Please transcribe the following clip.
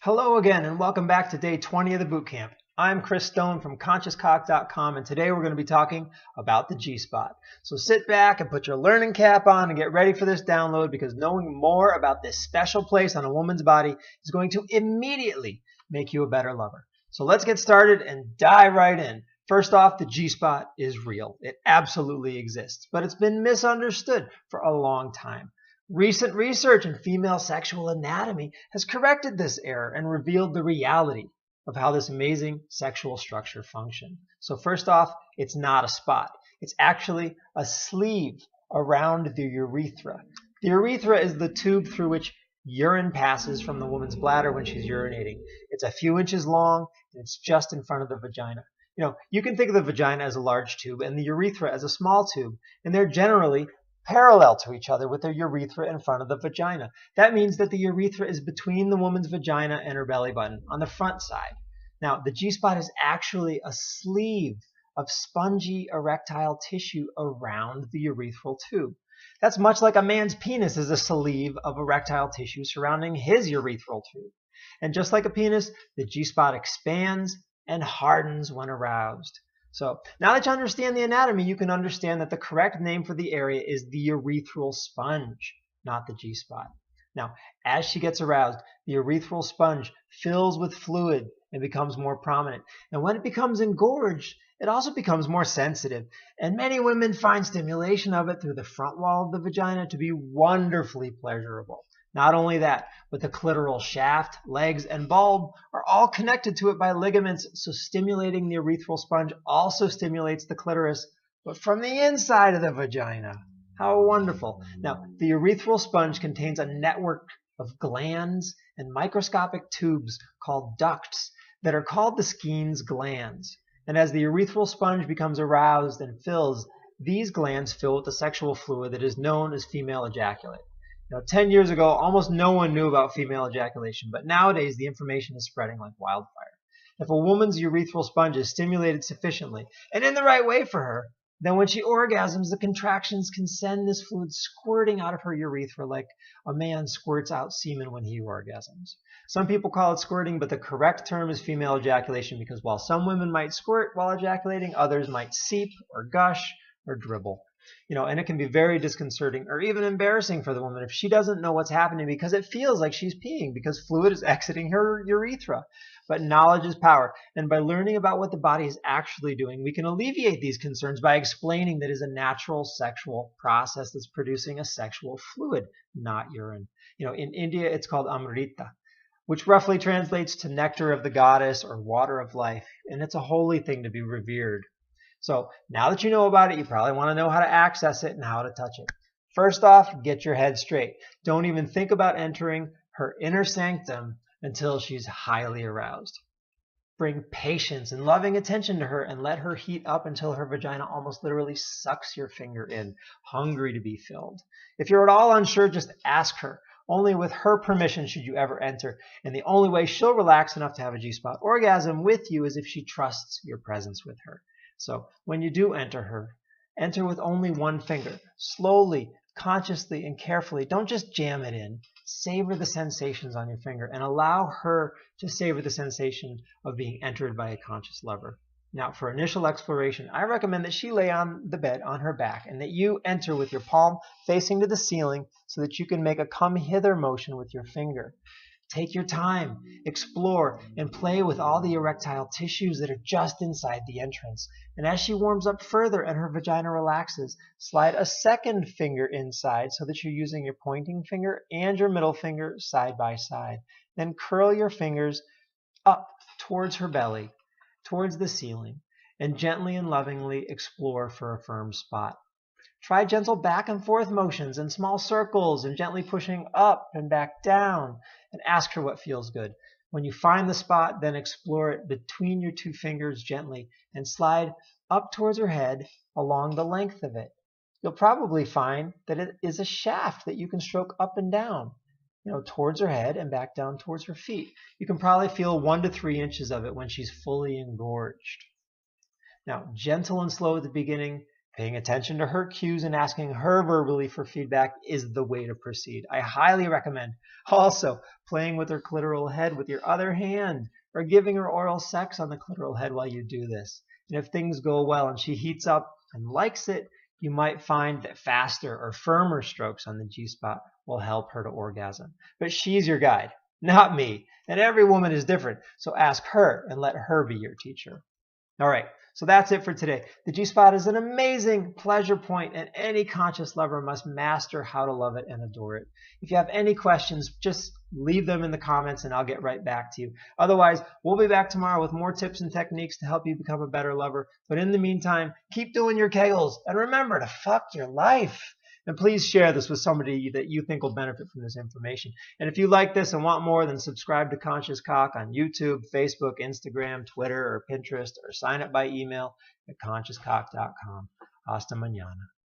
Hello again and welcome back to day 20 of the boot camp. I'm Chris Stone from ConsciousCock.com and today we're going to be talking about the G-spot. So sit back and put your learning cap on and get ready for this download because knowing more about this special place on a woman's body is going to immediately make you a better lover. So let's get started and dive right in. First off, the G-spot is real. It absolutely exists, but it's been misunderstood for a long time. Recent research in female sexual anatomy has corrected this error and revealed the reality of how this amazing sexual structure functions. So first off, it's not a spot. It's actually a sleeve around the urethra. The urethra is the tube through which urine passes from the woman's bladder when she's urinating. It's a few inches long and it's just in front of the vagina. You can think of the vagina as a large tube and the urethra as a small tube, and they're generally parallel to each other with their urethra in front of the vagina. That means that the urethra is between the woman's vagina and her belly button on the front side. Now, the G-spot is actually a sleeve of spongy erectile tissue around the urethral tube. That's much like a man's penis is a sleeve of erectile tissue surrounding his urethral tube. And just like a penis, the G-spot expands and hardens when aroused. So now that you understand the anatomy, you can understand that the correct name for the area is the urethral sponge, not the G-spot. Now, as she gets aroused, the urethral sponge fills with fluid and becomes more prominent. And when it becomes engorged, it also becomes more sensitive. And many women find stimulation of it through the front wall of the vagina to be wonderfully pleasurable. Not only that, but the clitoral shaft, legs, and bulb are all connected to it by ligaments, so stimulating the urethral sponge also stimulates the clitoris, but from the inside of the vagina. How wonderful. Now, the urethral sponge contains a network of glands and microscopic tubes called ducts that are called the Skene's glands. And as the urethral sponge becomes aroused and fills, these glands fill with the sexual fluid that is known as female ejaculate. Now, 10 years ago, almost no one knew about female ejaculation, but nowadays the information is spreading like wildfire. If a woman's urethral sponge is stimulated sufficiently and in the right way for her, then when she orgasms, the contractions can send this fluid squirting out of her urethra like a man squirts out semen when he orgasms. Some people call it squirting, but the correct term is female ejaculation because while some women might squirt while ejaculating, others might seep or gush or dribble. And it can be very disconcerting or even embarrassing for the woman if she doesn't know what's happening because it feels like she's peeing because fluid is exiting her urethra. But knowledge is power, and by learning about what the body is actually doing, we can alleviate these concerns by explaining that it is a natural sexual process that's producing a sexual fluid, not urine. In India, it's called amrita, which roughly translates to nectar of the goddess or water of life, and it's a holy thing to be revered. So now that you know about it, you probably want to know how to access it and how to touch it. First off, get your head straight. Don't even think about entering her inner sanctum until she's highly aroused. Bring patience and loving attention to her and let her heat up until her vagina almost literally sucks your finger in, hungry to be filled. If you're at all unsure, just ask her. Only with her permission should you ever enter, and the only way she'll relax enough to have a G-spot orgasm with you is if she trusts your presence with her. So when you do enter her, enter with only one finger, slowly, consciously, and carefully. Don't just jam it in. Savor the sensations on your finger and allow her to savor the sensation of being entered by a conscious lover. Now, for initial exploration, I recommend that she lay on the bed on her back and that you enter with your palm facing to the ceiling so that you can make a come hither motion with your finger. Take your time, explore, and play with all the erectile tissues that are just inside the entrance. And as she warms up further and her vagina relaxes, slide a second finger inside so that you're using your pointing finger and your middle finger side by side. Then curl your fingers up towards her belly, towards the ceiling, and gently and lovingly explore for a firm spot. Try gentle back and forth motions in small circles and gently pushing up and back down, and ask her what feels good. When you find the spot, then explore it between your two fingers gently and slide up towards her head along the length of it. You'll probably find that it is a shaft that you can stroke up and down, towards her head and back down towards her feet. You can probably feel 1 to 3 inches of it when she's fully engorged. Now, gentle and slow at the beginning, Paying attention to her cues and asking her verbally for feedback is the way to proceed. I highly recommend also playing with her clitoral head with your other hand, or giving her oral sex on the clitoral head while you do this. And if things go well and she heats up and likes it, you might find that faster or firmer strokes on the G-spot will help her to orgasm. But she's your guide, not me. And every woman is different, so ask her and let her be your teacher. All right, so that's it for today. The G-spot is an amazing pleasure point, and any conscious lover must master how to love it and adore it. If you have any questions, just leave them in the comments and I'll get right back to you. Otherwise, we'll be back tomorrow with more tips and techniques to help you become a better lover. But in the meantime, keep doing your kegels and remember to fuck your life. And please share this with somebody that you think will benefit from this information. And if you like this and want more, then subscribe to Conscious Cock on YouTube, Facebook, Instagram, Twitter, or Pinterest, or sign up by email at consciouscock.com. Hasta mañana.